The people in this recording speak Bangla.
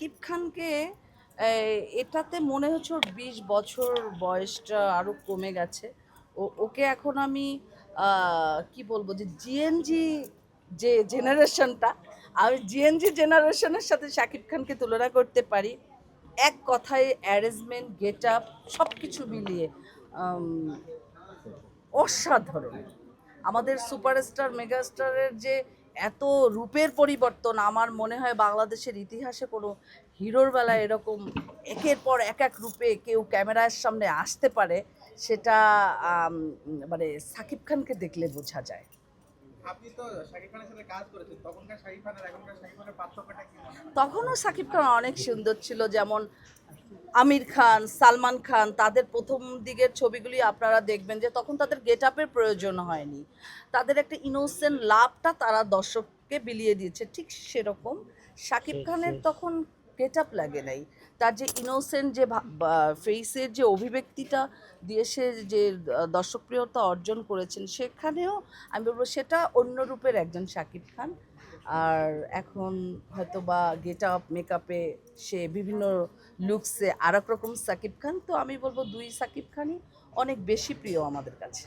সাকিব খানকে এটাতে মনে হচ্ছে ওর 20 বছর বয়সটা আরও কমে গেছে। ওকে এখন আমি কি বলবো যে জিএনজি যে জেনারেশনটা, আমি জিএনজি জেনারেশনের সাথে সাকিব খানকে তুলনা করতে পারি। এক কথায় অ্যারেঞ্জমেন্ট, গেট আপ সব কিছু মিলিয়ে আম, অসাধারণ। আমাদের সুপারস্টার মেগাস্টারের যে এত রূপের পরিবর্তন, আমার মনে হয় বাংলাদেশের ইতিহাসে কোনো হিরোর বেলায় এরকম একের পর এক রূপে কেউ ক্যামেরার সামনে আসতে পারে, সেটা মানে সাকিব খানকে দেখলে বোঝা যায়। আপনি তো শাকিব খানের সাথে কাজ করেছেন, তখনকার শাকিব খান আর এখনকার শাকিব খানের পার্থক্যটা কি মনে হয়? তখনও সাকিব খান অনেক সুন্দর ছিল, যেমন আমির খান, সালমান খান, তাদের প্রথম দিকের ছবিগুলি আপনারা দেখবেন যে তখন তাদের গেট আপের প্রয়োজন হয়নি, তাদের একটা ইনোসেন্ট লাভটা তারা দর্শককে বিলিয়ে দিয়েছে। ঠিক সেরকম শাকিব খানের তখন গেট আপ লাগে নাই, তার যে ইনোসেন্ট যে ফেসের যে অভিব্যক্তিটা দিয়ে সে যে দর্শকপ্রিয়তা অর্জন করেছেন, সেখানেও আমি বলবো সেটা অন্য রূপের একজন শাকিব খান। আর এখন হয়তো বা গেট আপ মেকআপে সে বিভিন্ন লুকসে আর এক রকম সাকিব খান। তো আমি বলবো দুই সাকিব খানই অনেক বেশি প্রিয় আমাদের কাছে।